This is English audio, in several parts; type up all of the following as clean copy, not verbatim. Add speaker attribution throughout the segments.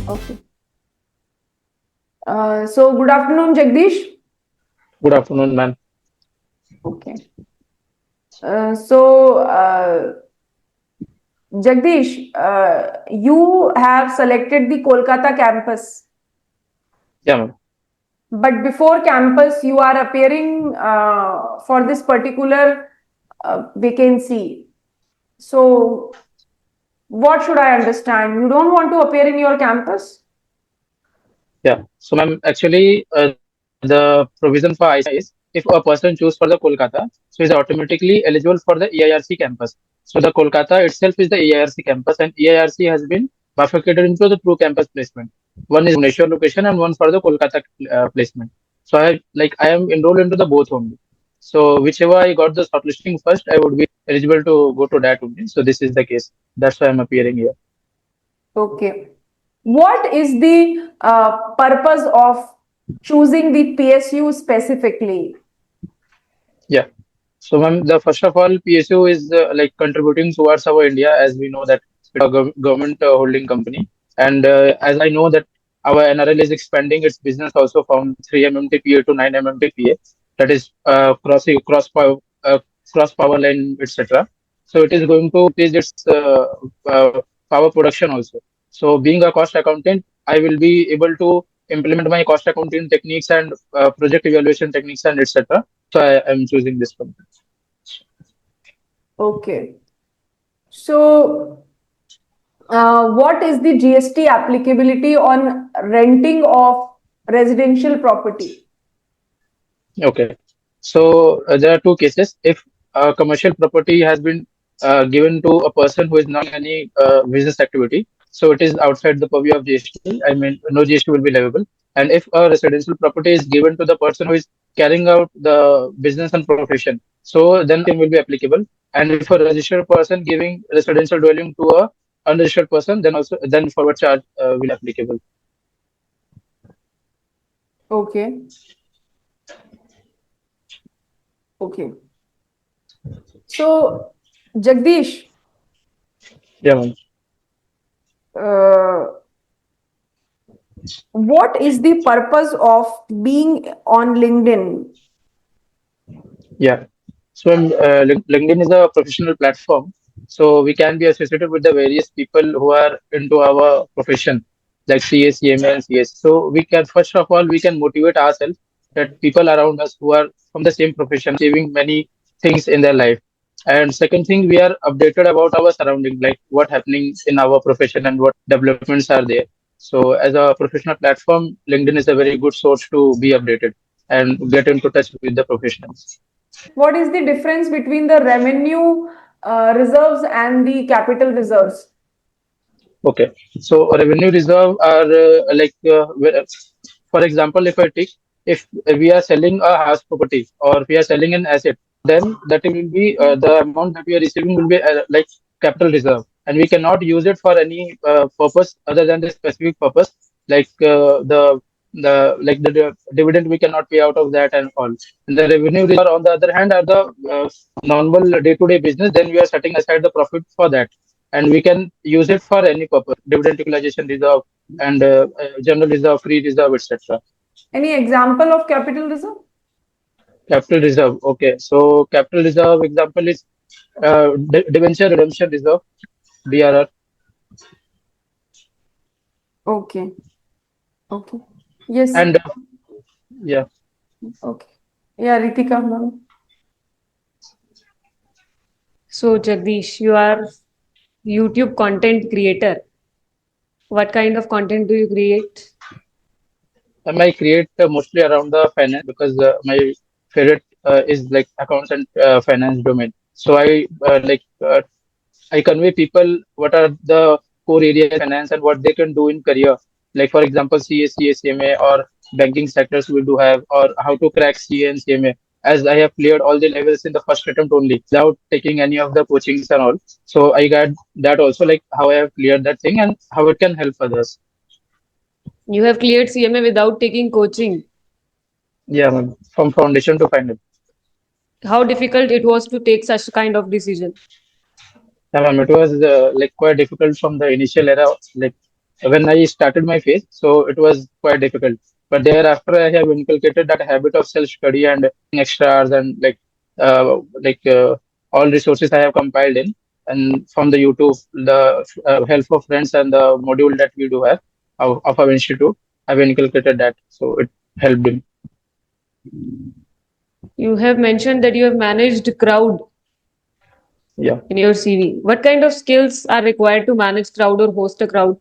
Speaker 1: Okay. So good afternoon, Jagdish.
Speaker 2: Good afternoon, ma'am.
Speaker 1: Okay. So Jagdish, you have selected the Kolkata campus,
Speaker 2: Yeah, ma'am.
Speaker 1: but before campus, you are appearing for this particular vacancy. So, what should I understand? You don't want to appear in your campus?
Speaker 2: Yeah. So, ma'am, actually, the provision for ICA is if a person choose for the Kolkata, so is automatically eligible for the EIRC campus. So, the Kolkata itself is the EIRC campus, and EIRC has been bifurcated into the two campus placement. One is Bhubaneswar location and one for the Kolkata placement. So, I am enrolled into the both only. So, whichever I got the shortlisting first, I would be eligible to go to that only. So, this is the case. That's why I'm appearing here.
Speaker 1: Okay. What is the purpose of choosing the PSU specifically?
Speaker 2: Yeah. So, ma'am, the first of all, PSU is contributing towards our India, as we know that it's a government holding company, and as I know that our NRL is expanding its business also from 3 MMTPA to 9 MMTPA, that is cross power line, etc. So it is going to increase its power production also. So, being a cost accountant, I will be able to implement my cost accounting techniques and project evaluation techniques and etc. So I am choosing this one.
Speaker 1: Okay. So, what is the GST applicability on renting of residential property?
Speaker 2: Okay. So there are two cases. If a commercial property has been given to a person who is not any business activity, so it is outside the purview of GST. I mean, no GST will be leviable. And if a residential property is given to the person who is carrying out the business and profession, so then it will be applicable. And if a registered person giving residential dwelling to a unregistered person, then forward charge will applicable.
Speaker 1: Okay. Okay. So, Jagdish,
Speaker 2: Yeah, ma'am.
Speaker 1: uh, what is the purpose of being on LinkedIn?
Speaker 2: Yeah. So LinkedIn is a professional platform. So we can be associated with the various people who are into our profession, like CS, CMA, and CS. So we can first of all we can motivate ourselves that people around us who are from the same profession achieving many things in their life. And second thing, we are updated about our surrounding, like what happening in our profession and what developments are there. So as a professional platform, LinkedIn is a very good source to be updated and get into touch with the professionals.
Speaker 1: What is the difference between the revenue reserves and the capital reserves?
Speaker 2: Okay. So revenue reserve are for example, if we are selling a house property or we are selling an asset, then that will be the amount that we are receiving will be like capital reserve, and we cannot use it for any purpose other than the specific purpose, like the dividend we cannot pay out of that and all. And the revenue reserve, on the other hand, are the normal day-to-day business. Then we are setting aside the profit for that and we can use it for any purpose dividend utilization reserve and general reserve free reserve etc.
Speaker 1: Any example of capital reserve?
Speaker 2: Capital reserve, okay, so capital reserve example is debenture redemption reserve, DRR.
Speaker 1: Okay. Okay. Yes.
Speaker 2: And yeah.
Speaker 1: Okay. Yeah, Ritika, ma'am.
Speaker 3: So, Jagdish, you are YouTube content creator. What kind of content do you create?
Speaker 2: I create mostly around the finance because my favorite is like accounts and finance domain. So I convey people what are the core areas in finance and what they can do in career. Like for example, CA, CSMA or banking sectors we do have, or how to crack CA and CMA. As I have cleared all the levels in the first attempt only without taking any of the coachings and all. So I got that also, like how I have cleared that thing and how it can help others.
Speaker 3: You have cleared CMA without taking coaching.
Speaker 2: Yeah, ma'am. From foundation to final.
Speaker 3: How difficult it was to take such kind of decision?
Speaker 2: Yeah, ma'am. It was like quite difficult from the initial era. Like when I started my phase, so it was quite difficult. But thereafter, I have inculcated that habit of self-study and extra hours and all resources I have compiled in and from the YouTube, the help of friends and the module that we do have of our institute, I've inculcated that, so it helped me.
Speaker 3: You have mentioned that you have managed crowd
Speaker 2: Yeah.
Speaker 3: in your CV. What kind of skills are required to manage crowd or host a crowd?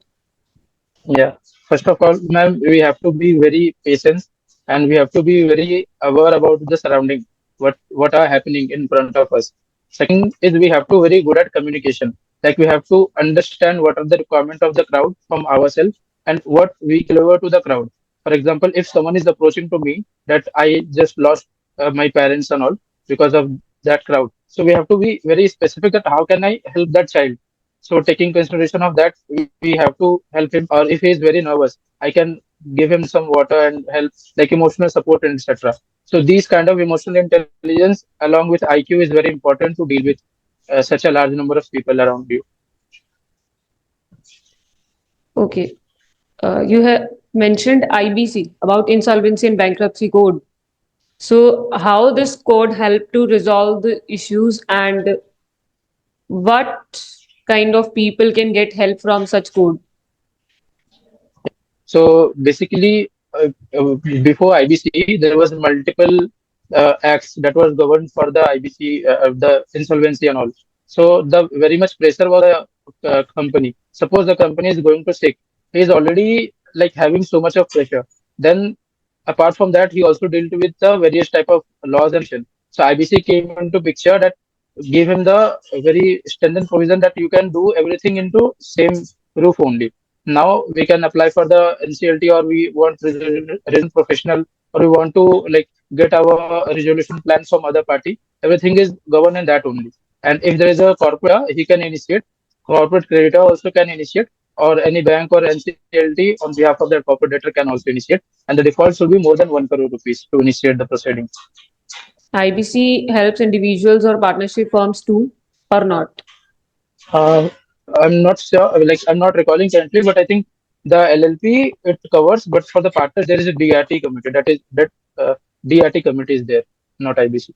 Speaker 2: Yeah. First of all, ma'am, we have to be very patient and we have to be very aware about the surrounding, what are happening in front of us. Second is we have to very good at communication. Like we have to understand what are the requirement of the crowd from ourselves and what we deliver to the crowd. For example, if someone is approaching to me that I just lost my parents and all because of that crowd. So we have to be very specific that how can I help that child. So taking consideration of that, we have to help him. Or if he is very nervous, I can give him some water and help, like emotional support and etc. So these kind of emotional intelligence, along with IQ, is very important to deal with such a large number of people around you.
Speaker 3: Okay. You have mentioned IBC about insolvency and bankruptcy code. So, how this code help to resolve the issues and what kind of people can get help from such code?
Speaker 2: So basically, before IBC, there was multiple acts that was governed for the IBC, the insolvency and all. So the very much pressure was a company. Suppose the company is going to sick, he is already like having so much of pressure. Then apart from that, he also dealt with the various type of laws and provision. So IBC came into picture that gave him the very standard provision that you can do everything into same roof only. Now we can apply for the NCLT, or we want resolution professional, or we want to like get our resolution plan from other party. Everything is governed in that only. And if there is a corporate, he can initiate. Corporate creditor also can initiate, or any bank or NCLT on behalf of that corporate debtor can also initiate. And the default should be more than 1 crore rupees to initiate the proceeding.
Speaker 3: IBC helps individuals or partnership firms too, or not?
Speaker 2: Uh, I'm not sure, like I'm not recalling currently, but I think the LLP it covers, but for the partners there is a DRT committee. That DRT committee is there, not IBC.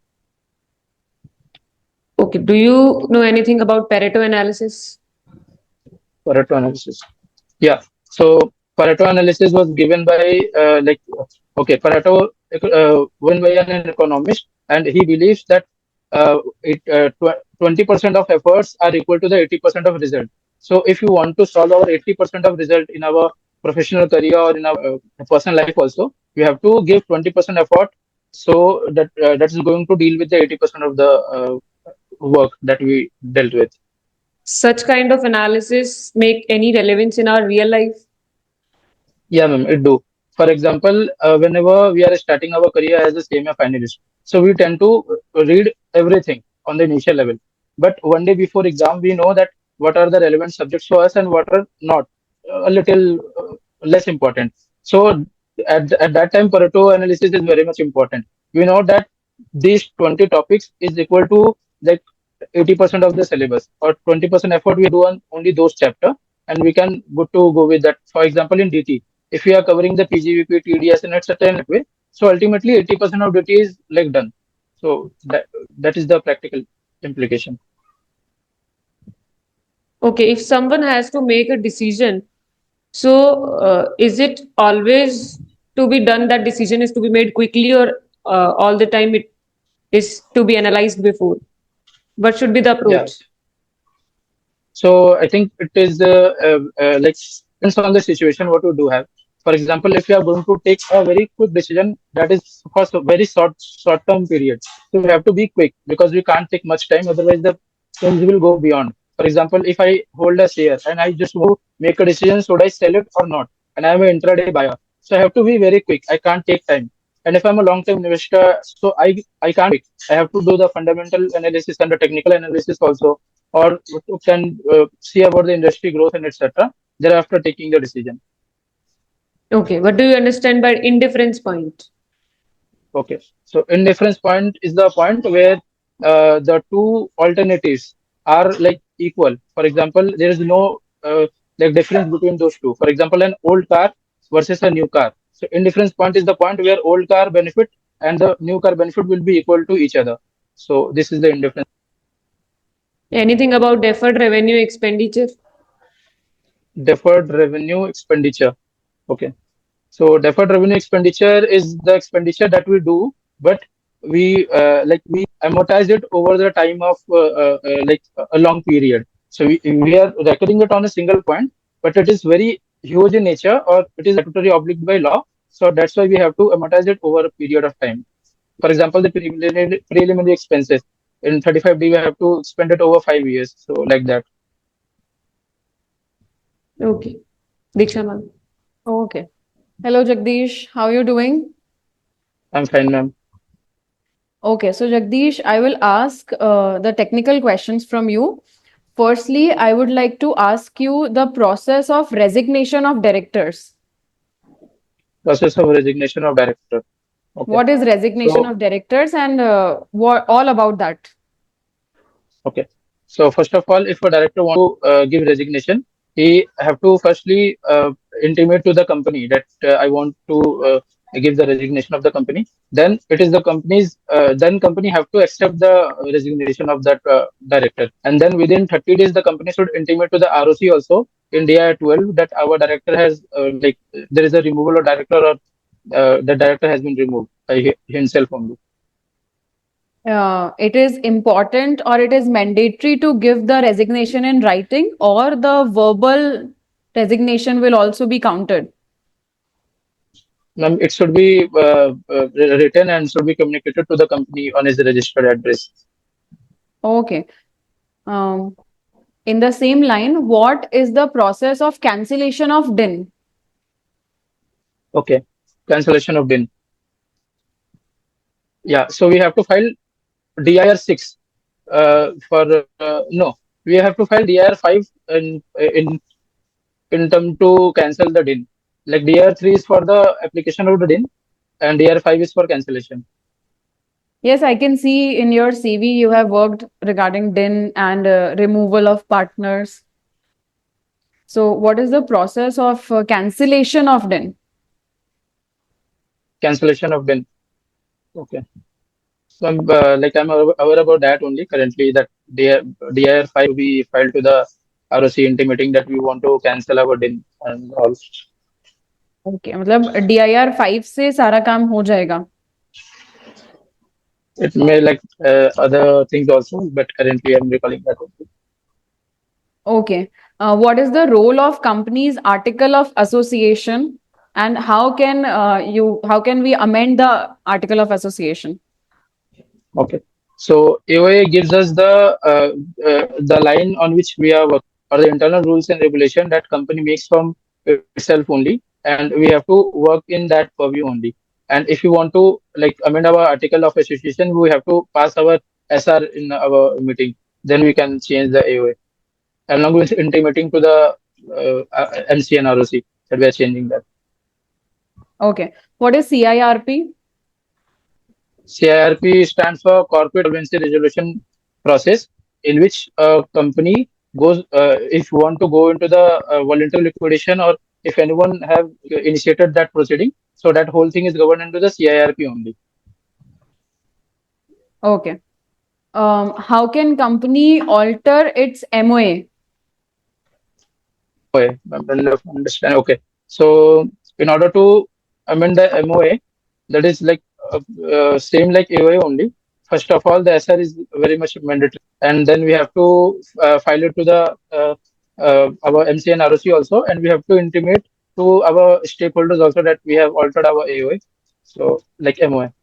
Speaker 3: Okay. Do you know anything about Pareto analysis?
Speaker 2: Pareto analysis. Yeah. So Pareto analysis was given by Pareto given by an economist, and he believes that 20% of efforts are equal to the 80% of result. So if you want to solve our 80% of result in our professional career or in our personal life also, you have to give 20% effort. So that is going to deal with the 80% of the work that we dealt with.
Speaker 3: Such kind of analysis make any relevance in our real life?
Speaker 2: Yeah, ma'am, it do. For example, whenever we are starting our career as a CMA finalist, so we tend to read everything on the initial level. But one day before exam, we know that what are the relevant subjects for us and what are not, a little less important. So at that time, Pareto analysis is very much important. We know that these 20 topics is equal to like 80% of the syllabus, or 20% effort we do on only those chapter, and we can go with that. For example, in DT, if we are covering the PGVP, TDS in a certain way, so ultimately 80% of DT is like done. So that is the practical implication.
Speaker 3: Okay, if someone has to make a decision, so is it always to be done that decision is to be made quickly, or all the time it is to be analyzed before? What should be the
Speaker 2: Yeah.
Speaker 3: approach?
Speaker 2: So I think it is like depends on the situation what you do have. For example, if you are going to take a very quick decision, that is for a very short term period. So we have to be quick because we can't take much time. Otherwise, the things will go beyond. For example, if I hold a share and I just want to make a decision, should I sell it or not? And I am an intraday buyer, so I have to be very quick. I can't take time. And if I'm a long term investor, so I can't quick. I have to do the fundamental analysis and the technical analysis also, or can see about the industry growth and etc. Thereafter taking the decision.
Speaker 3: Okay, what do you understand by indifference point?
Speaker 2: Okay, so indifference point is the point where the two alternatives are like equal. For example, there is no like difference between those two. For example, an old car versus a new car. So indifference point is the point where old car benefit and the new car benefit will be equal to each other. So this is the indifference.
Speaker 3: Anything about deferred revenue expenditure?
Speaker 2: Deferred revenue expenditure. Okay. So deferred revenue expenditure is the expenditure that we do, but we amortize it over the time of like a long period. So we are recording it on a single point, but it is very huge in nature, or it is statutory obliged by law. So that's why we have to amortize it over a period of time. For example, the preliminary expenses in 35D we have to spend it over 5 years. So like that.
Speaker 3: Okay. Diksha ma'am.
Speaker 1: Okay. Hello, Jagdish. How are you doing?
Speaker 2: I'm fine, ma'am.
Speaker 1: Okay, so Jagdish, I will ask the technical questions from you. Firstly, I would like to ask you the process of resignation of directors.
Speaker 2: Process of resignation of director. Okay.
Speaker 1: What is resignation
Speaker 2: So
Speaker 1: of directors and what all about that?
Speaker 2: okay. So first of all, if a director want to give resignation, he have to firstly intimate to the company that I want to give the resignation of the company. Then it is the company's then company have to accept the resignation of that director, and then within 30 days the company should intimate to the ROC also in DI 12 that our director has like there is a removal of director, or the director has been removed by himself only.
Speaker 1: It is important or it is mandatory to give the resignation in writing, or the verbal resignation will also be counted.
Speaker 2: Ma'am, it should be written and should be communicated to the company on his registered address.
Speaker 1: Okay. Um, in the same line, what is the process of cancellation of DIN?
Speaker 2: Okay. Cancellation of DIN. Yeah. So we have to file DIR 6 for no, we have to file DIR 5 in term to cancel the DIN. Like DIR 3 is for the application of the DIN, and DIR 5 is for cancellation.
Speaker 1: Yes, I can see in your CV you have worked regarding DIN and removal of partners. So, what is the process of cancellation of DIN?
Speaker 2: Cancellation of DIN. Okay. So I'm aware about that only currently, that DIR 5 we filed to the ROC intimating that we want to cancel our DIN and all.
Speaker 1: Okay, मतलब DIR 5 से सारा काम हो जाएगा.
Speaker 2: It may like other things also, but currently I'm recalling that only.
Speaker 1: Okay. What is the role of company's article of association, and how can we amend the article of association?
Speaker 2: Okay. So AOA gives us the line on which we are working, or the internal rules and regulation that company makes from itself only, and we have to work in that purview only. And if you want to like amend our article of association, we have to pass our SR in our meeting. Then we can change the AOA along with intimating to the MC and ROC that we are changing that.
Speaker 1: Okay. What is CIRP?
Speaker 2: CIRP stands for Corporate Solvency Resolution Process, in which a company goes, if you want to go into the voluntary liquidation, or if anyone have initiated that proceeding, so that whole thing is governed into the CIRP only.
Speaker 1: Okay. How can company alter its MOA?
Speaker 2: Okay, understand. Okay, so in order to amend the MOA, that is like same like AOA only. First of all, the SR is very much mandatory, and then we have to file it to the our MC and ROC also, and we have to intimate to our stakeholders also that we have altered our AOA. So like MOA.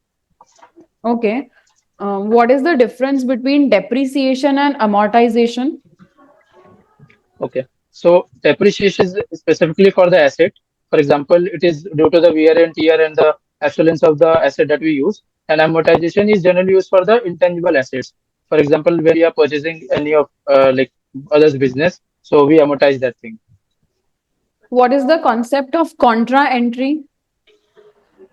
Speaker 1: Okay. What is the difference between depreciation and amortization?
Speaker 2: Okay. So depreciation is specifically for the asset. For example, it is due to the wear and tear and the obsolescence of the asset that we use. And amortization is generally used for the intangible assets. For example, when we are purchasing any of like others' business, so we amortize that thing.
Speaker 1: What is the concept of contra entry?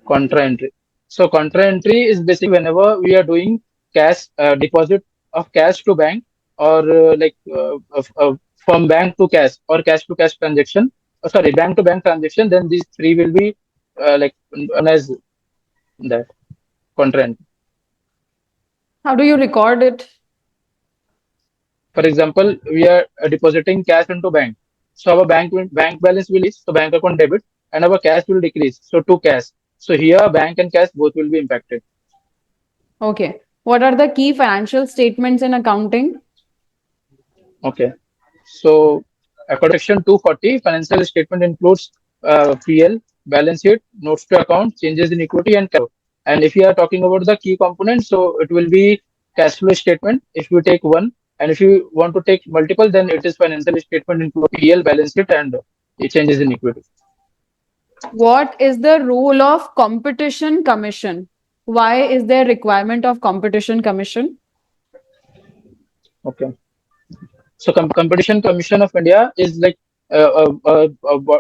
Speaker 2: Contra entry. So contra entry is basically whenever we are doing cash deposit of cash to bank, or from bank to cash or cash to cash transaction, sorry, bank to bank transaction, then these three will be like known as that contra.
Speaker 1: How do you record it?
Speaker 2: For example, we are depositing cash into bank. So our bank balance will increase, so bank account debit, and our cash will decrease. So to cash. So here bank and cash both will be impacted.
Speaker 1: Okay. What are the key financial statements in accounting?
Speaker 2: Okay. So according to section 240, financial statement includes PL, balance sheet, notes to account, changes in equity and cash flow. And if you are talking about the key components, so it will be cash flow statement if you take one. And if you want to take multiple, then it is financial statement include PL, balance sheet, and changes in equity.
Speaker 1: What is the role of competition commission? Why is there requirement of competition commission?
Speaker 2: Okay. So Competition Commission of India is like a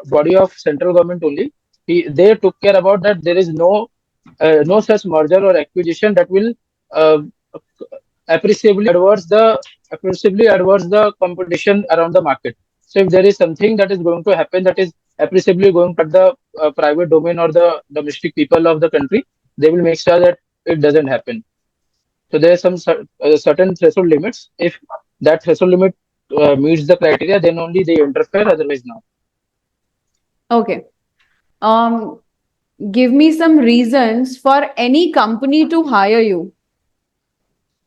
Speaker 2: body of central government only. They took care about that there is no such merger or acquisition that will uh, appreciably adverse the competition around the market. So if there is something that is going to happen that is appreciably going to the private domain or the domestic people of the country, they will make sure that it doesn't happen. So there are some certain threshold limits. If that threshold limit meets the criteria, then only they interfere. Otherwise, no.
Speaker 1: Okay. Give me some reasons for any company to hire you.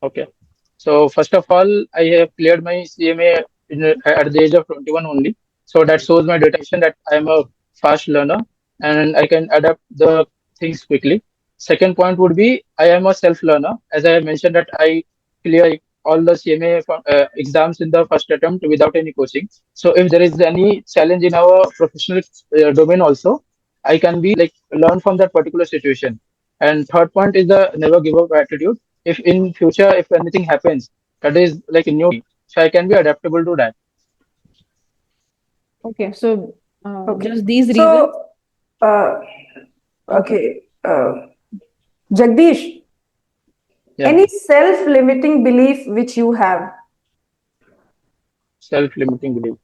Speaker 2: Okay. So first of all, I have cleared my CMA at the age of 21 only. So that shows my determination that I am a fast learner and I can adapt the things quickly. Second point would be I am a self learner. As I have mentioned that I clear all the CMA exams in the first attempt without any coaching. So if there is any challenge in our professional domain also, I can be like learn from that particular situation. And third point is the never give up attitude. If in future if anything happens that is like new, so I can be adaptable to that.
Speaker 1: Okay. So
Speaker 4: Okay.
Speaker 1: just these reasons.
Speaker 4: So, okay. Jagdish,
Speaker 2: Yeah.
Speaker 4: any self-limiting belief which you have?
Speaker 2: Self-limiting belief.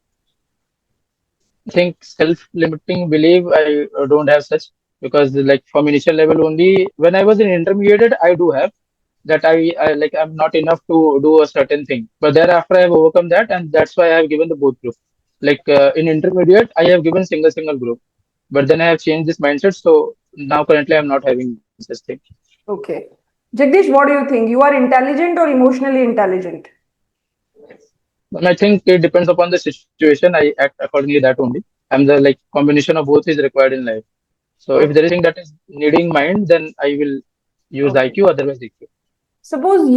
Speaker 2: I think self-limiting belief I don't have such, because like from initial level only when I was in intermediate I do have that I like I'm not enough to do a certain thing, but thereafter I have overcome that, and that's why I have given the both group. Like in intermediate I have given single group, but then I have changed this mindset, so now currently I'm not having such thing.
Speaker 4: Okay. Jagdish, what do you think? You are intelligent or emotionally intelligent?
Speaker 2: And I think it depends upon the situation. I act accordingly that only. And the like combination of both is required in life. So if there is anything that is needing mind, then I will use
Speaker 4: Okay.
Speaker 2: IQ, otherwise EQ.
Speaker 4: Suppose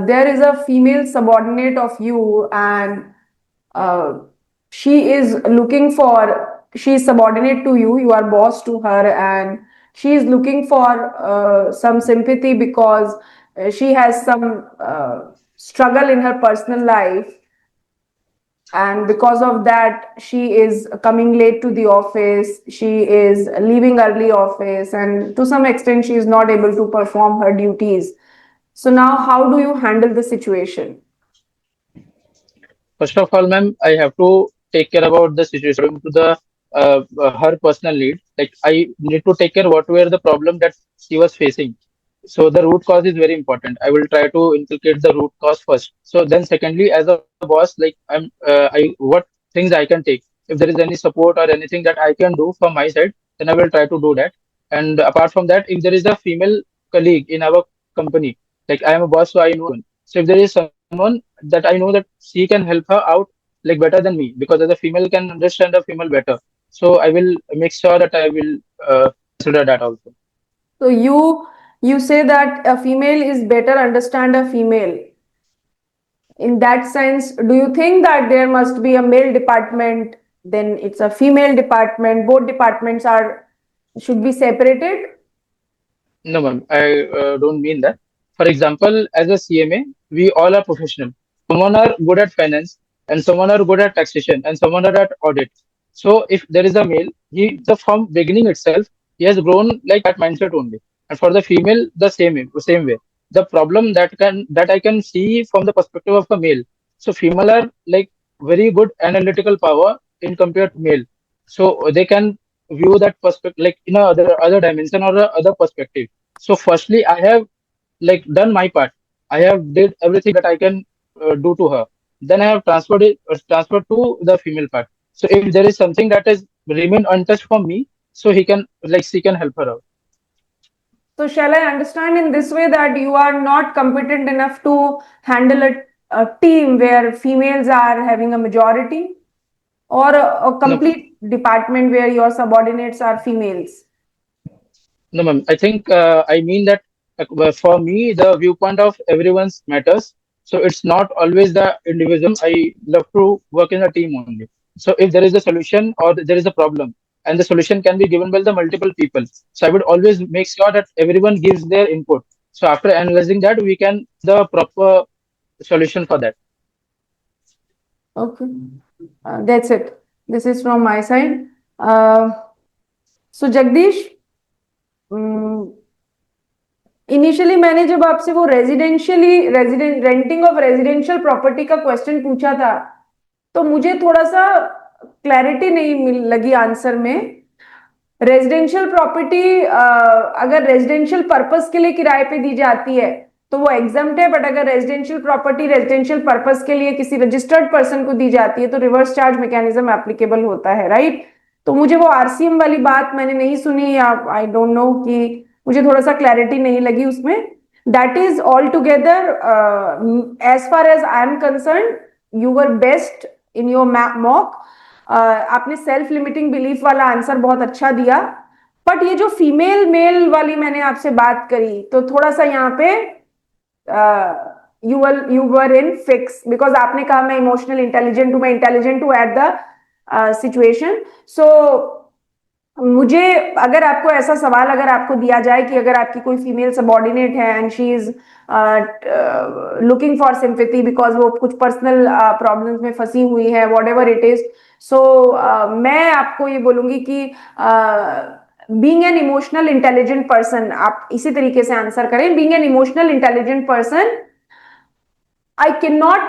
Speaker 4: there is a female subordinate of you and uh, she is she is subordinate to you, you are boss to her, and she is looking for some sympathy because she has some struggle in her personal life, and because of that she is coming late to the office, she is leaving early office, and to some extent she is not able to perform her duties. So now how do you handle the situation?
Speaker 2: First of all, ma'am, I have to take care about the situation according to the her personal need. Like I need to take care what were the problem that she was facing. So the root cause is very important. I will try to inculcate the root cause first. So then, secondly, as a boss, like I what things I can take. If there is any support or anything that I can do from my side, then I will try to do that. And apart from that, if there is a female colleague in our company, like I am a boss, so I know. So if there is someone that I know that she can help her out like better than me, because as a female can understand a female better. So I will make sure that I will consider that also.
Speaker 4: So you say that a female is better understand a female. In that sense, do you think that there must be a male department, then it's a female department, both departments are should be separated?
Speaker 2: No, ma'am, I don't mean that. For example, as a CMA, we all are professional. Someone are good at finance, and someone are good at taxation, and someone are at audit. So if there is a male, from beginning itself, he has grown like that mindset only. And for the female, same way. The problem that I can see from the perspective of a male. So female are like very good analytical power in compared to male. So they can view that perspective like in a other dimension or a other perspective. So firstly, I have like done my part. I have did everything that I can do to her. Then I have transferred to the female part. So if there is something that has remained untouched from me, so he can like she can help her out.
Speaker 1: So shall I understand in this way that you are not competent enough to handle a team where females are having a majority, or a
Speaker 2: No,
Speaker 1: complete department where your subordinates are females?
Speaker 2: no, ma'am. I think I mean that for me, the viewpoint of everyone's matters. So it's not always the individual. I love to work in a team only. So if there is a solution or there is a problem, and the solution can be given by the multiple people, so I would always make sure that everyone gives their input. So after analyzing that, we can the proper solution for that.
Speaker 1: Okay, that's it. This is from my side. Uh, so Jagdish, initially मैंने जब आपसे वो renting of residential property का question पूछा था, तो मुझे थोड़ा सा क्लैरिटी नहीं लगी आंसर में। रेजिडेंशियल प्रॉपर्टी अगर रेजिडेंशियल पर्पस के लिए किराए पे दी जाती है तो वो एग्जम्प्ट है, बट अगर रेजिडेंशियल प्रॉपर्टी रेजिडेंशियल पर्पस के लिए किसी रजिस्टर्ड पर्सन को दी जाती है तो रिवर्स चार्ज मैकेनिज्म एप्लीकेबल होता है, राइट? तो मुझे वो आरसीएम वाली बात मैंने नहीं सुनी, या आई डोंट नो, कि मुझे थोड़ा सा क्लैरिटी नहीं लगी उसमें। That is all together as far as I am concern, you were best in your mock. आपने सेल्फ लिमिटिंग बिलीफ वाला आंसर बहुत अच्छा दिया, बट ये जो फीमेल मेल वाली मैंने आपसे बात करी, तो थोड़ा सा यहाँ पे you were in fix, because आपने कहा मैं इमोशनल इंटेलिजेंट हूं, मैं इंटेलिजेंट हूं एट द सिचुएशन। सो मुझे अगर आपको ऐसा सवाल अगर आपको दिया जाए कि अगर आपकी कोई फीमेल सबॉर्डिनेट है and she is looking for sympathy because वो कुछ पर्सनल प्रॉब्लम्स में फंसी हुई है, वॉट एवर इट इज, सो मैं आपको ये बोलूंगी कि being an emotional intelligent person, आप इसी तरीके से आंसर करें, being an emotional intelligent person, I cannot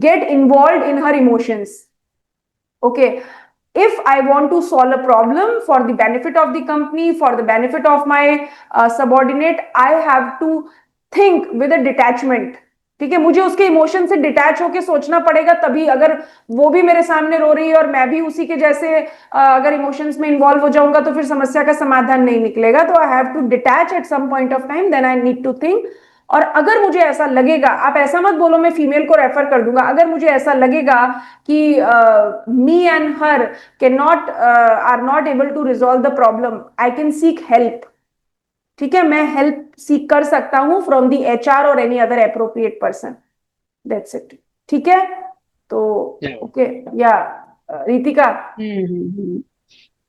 Speaker 1: get involved in her emotions. Okay. If I want to solve a problem for the benefit of the company, for the benefit of my subordinate, I have to think with a detachment. ठीक है, मुझे उसके emotion से detach होके सोचना पड़ेगा, तभी अगर वो भी मेरे सामने रो रही है और मैं भी उसी के जैसे अगर इमोशंस में इन्वॉल्व हो जाऊंगा तो फिर समस्या का समाधान नहीं निकलेगा। तो I have to detach at some point of time, then I need to think. और अगर मुझे ऐसा लगेगा, आप ऐसा मत बोलो मैं फीमेल को रेफर कर दूंगा, अगर मुझे ऐसा लगेगा कि me and her can not are not able to resolve the problem, I can seek help. ठीक है, मैं हेल्प सीख कर सकता हूं फ्रॉम दी एचआर और any other appropriate person, that's it. ठीक है, तो ओके या रितिका।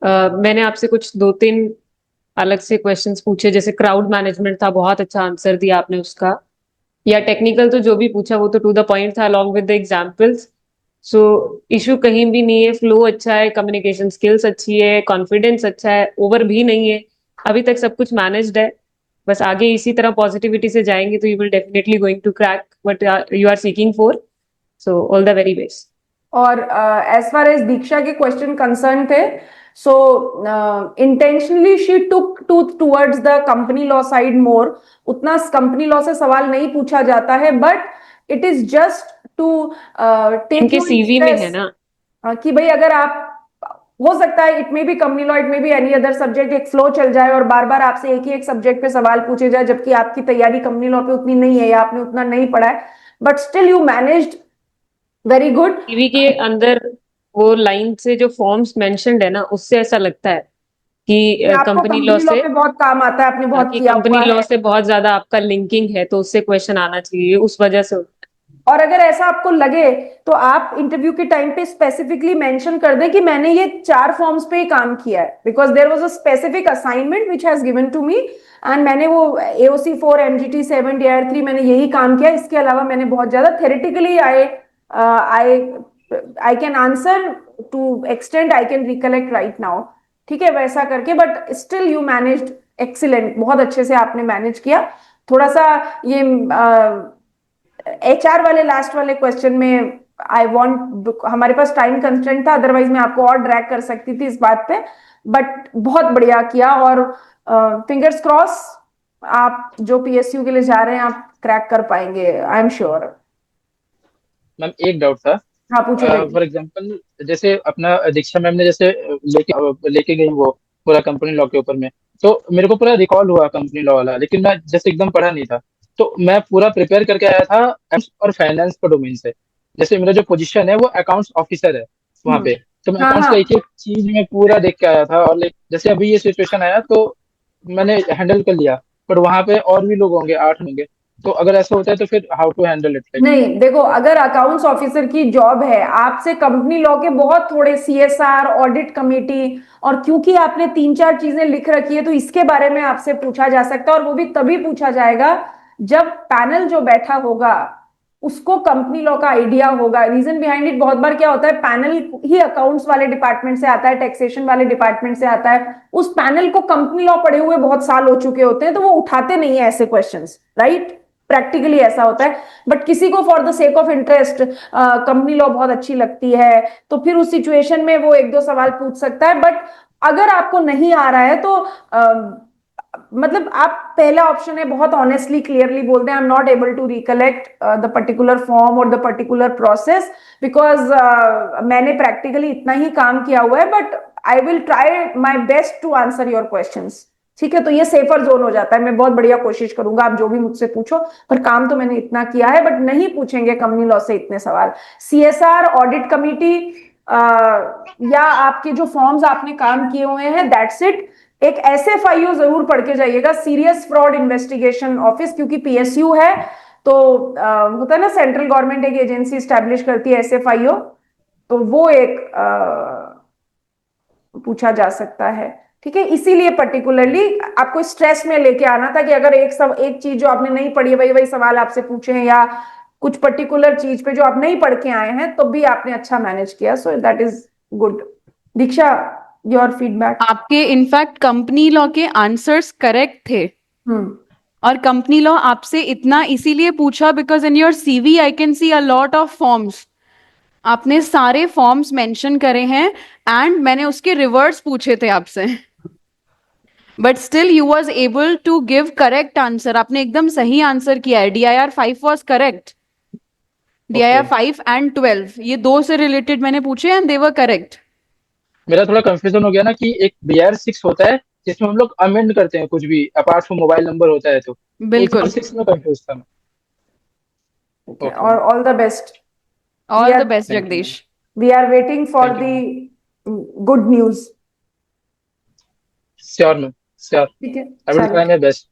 Speaker 3: मैंने आपसे कुछ 2-3 अलग से क्वेश्चंस पूछे, जैसे क्राउड मैनेजमेंट था, बहुत अच्छा आंसर दिया आपने उसका, या टेक्निकल तो जो भी पूछा वो तो टू द पॉइंट था along with the examples. So issue कहीं भी नहीं है, फ्लो अच्छा है, कम्युनिकेशन स्किल्स अच्छी है, कॉन्फिडेंस अच्छा है, ओवर भी नहीं है, अभी तक सब कुछ मैनेज्ड है। बस आगे इसी तरह पॉजिटिविटी से जाएंगे तो you will definitely going to crack what you are seeking for. So all the very best.
Speaker 1: और एज फार एज दीक्षा के क्वेश्चन कंसर्न थे, so intentionally she took towards the company law side more, उतना company law से सवाल नहीं पूछा जाता है, but it is just to take
Speaker 3: इनके
Speaker 1: यू
Speaker 3: सीवी में है ना
Speaker 1: कि भाई अगर आप, हो सकता है it may be company law, it may be any other subject, एक फ्लो चल जाए और बार बार आपसे एक ही एक सब्जेक्ट पे सवाल पूछे जाए, जबकि आपकी तैयारी कंपनी लॉ पे उतनी नहीं है या आपने उतना नहीं पढ़ा है, but still you managed very good.
Speaker 3: CV के अंदर वो लाइन से जो फॉर्म्स मेंशन्ड है ना, उससे ऐसा लगता है कि
Speaker 1: आपको
Speaker 3: कंपनी लॉ से,
Speaker 1: पे बहुत काम आता है, आपने बहुत
Speaker 3: कि
Speaker 1: किया
Speaker 3: कंपनी
Speaker 1: हुआ
Speaker 3: लॉ
Speaker 1: है।
Speaker 3: से बहुत ज्यादा आपका लिंकिंग है, तो उससे क्वेश्चन आना चाहिए, उस वजह से।
Speaker 1: और अगर ऐसा आपको लगे तो आप इंटरव्यू के टाइम पे स्पेसिफिकली मेंशन कर दें कि मैंने ये 4 फॉर्म्स पे ही काम किया है, because there was a specific assignment which has given to me, and मैंने वो AOC 4 MGT 7 DR3 मैंने यही काम किया, इसके अलावा मैंने बहुत ज्यादा theoretically I can answer to extent I can recollect right now. ठीक है, वैसा करके, but still you managed excellent, बहुत अच्छे से आपने मैनेज किया। थोड़ा सा ये HR वाले लास्ट वाले क्वेश्चन में आई वांट, हमारे पास टाइम कंस्ट्रेंट था, अदरवाइज मैं आपको और ड्रैग कर सकती थी इस बात पे, बट बहुत बढ़िया किया। और फिंगर्स क्रॉस, आप जो पीएसयू के लिए जा रहे हैं आप क्रैक कर पाएंगे, आई एम श्योर।
Speaker 2: मैम एक डाउट था।
Speaker 1: हाँ पूछो जाइए।
Speaker 2: फॉर एग्जांपल, जैसे अपना दीक्षा मैम ने जैसे लेके गई वो पूरा कंपनी लॉ के ऊपर में, तो मेरे को पूरा रिकॉल हुआ कंपनी लॉ वाला, लेकिन मैं जैसे एकदम पढ़ा नहीं था। तो मैं पूरा प्रिपेयर करके आया था accounts और फाइनेंस का डोमेन से। जैसे मेरा जो पोजीशन है वो अकाउंट्स ऑफिसर है वहाँ पे। तो मैं
Speaker 1: हाँ
Speaker 2: अकाउंट्स
Speaker 1: हाँ,
Speaker 2: का एक एक चीज में पूरा देख के आया था, और लाइक जैसे अभी ये सिचुएशन आया तो मैंने हैंडल कर लिया। बट वहां पे और भी लोग होंगे, 8 होंगे। तो अगर ऐसा होता है तो फिर how to handle it, like?
Speaker 1: नहीं देखो, अगर अकाउंट्स ऑफिसर की जॉब है, आपसे कंपनी लॉ के बहुत थोड़े सीएसआर, ऑडिट कमेटी, और क्योंकि आपने 3-4 चीजें लिख रखी है तो इसके बारे में आपसे पूछा जा सकता है, और वो भी तभी पूछा जाएगा जब पैनल जो बैठा होगा उसको कंपनी लॉ का आइडिया होगा। रीजन बिहाइंड इट, बहुत बार क्या होता है, पैनल ही अकाउंट्स वाले डिपार्टमेंट से आता है, टैक्सेशन वाले डिपार्टमेंट से आता है, उस पैनल को कंपनी लॉ पढ़े हुए बहुत साल हो चुके होते हैं, तो वो उठाते नहीं है ऐसे क्वेश्चंस, राइट? प्रैक्टिकली ऐसा होता है। बट किसी को for the sake of interest company law बहुत अच्छी लगती है, तो फिर उस सिचुएशन में वो 1-2 सवाल पूछ सकता है। बट अगर आपको नहीं आ रहा है तो मतलब आप, पहला ऑप्शन है, बहुत ऑनेस्टली क्लियरली बोल दें, I am not able to recollect the particular form और द पर्टिकुलर प्रोसेस, बिकॉज मैंने प्रैक्टिकली इतना ही काम किया हुआ है, but I will try my best to answer your questions. ठीक है, तो ये सेफर जोन हो जाता है, मैं बहुत बढ़िया कोशिश करूंगा, आप जो भी मुझसे पूछो, पर काम तो मैंने इतना किया है, बट नहीं पूछेंगे कंपनी लॉ से इतने सवाल। सीएसआर, ऑडिट कमिटी, या आपके जो फॉर्म्स आपने काम किए हुए हैं, दैट्स इट। एक एसएफआईओ जरूर पढ़ के जाइएगा, सीरियस फ्रॉड इन्वेस्टिगेशन ऑफिस, क्योंकि पीएसयू है तो होता है ना, सेंट्रल गवर्नमेंट एक एजेंसी स्टैब्लिश करती है एसएफआईओ, तो वो एक पूछा जा सकता है। ठीक है, इसीलिए पर्टिकुलरली आपको स्ट्रेस में लेके आना था कि अगर एक चीज जो आपने नहीं पढ़ी है, वही सावाल आपसे पूछे हैं, या कुछ पर्टिकुलर चीज पे जो आप नहीं पढ़ के आए हैं, तो भी आपने अच्छा मैनेज किया, so that is good. Diksha, your feedback.
Speaker 5: आपके इनफैक्ट कंपनी लॉ के आंसर्स करेक्ट थे,
Speaker 1: हम्म,
Speaker 5: और कंपनी लॉ आपसे इतना इसीलिए पूछा because in your CV I can see a lot of forms. आपने सारे फॉर्म्स मेंशन करे हैं, एंड मैंने उसके रिवर्स पूछे थे आपसे, but still you was able to give correct answer. आपने एकदम सही आंसर किया है। DIR 5 was correct. DIR 5 and 12 ये दो से रिलेटेड मैंने पूछे एंड दे वर करेक्ट।
Speaker 2: मेरा थोड़ा कंफ्यूजन हो गया ना कि एक BR6 होता है जिसमें हम लोग अमेंड करते हैं कुछ भी अपार्ट फ्रॉम मोबाइल नंबर होता है, तो
Speaker 5: बिल्कुल।
Speaker 2: 6 में कंफ्यूज था मैं।
Speaker 1: okay,
Speaker 2: ओके,
Speaker 1: और all the best.
Speaker 5: All
Speaker 1: Yeah.
Speaker 5: The best
Speaker 2: thank you ma'am.
Speaker 5: Jagdish.
Speaker 1: We are waiting for
Speaker 2: thank you ma'am.
Speaker 1: The good news.
Speaker 2: Sure ma'am, sure.
Speaker 1: ठीक है,
Speaker 2: आई विल
Speaker 1: चलो,
Speaker 2: ट्राई माय बेस्ट।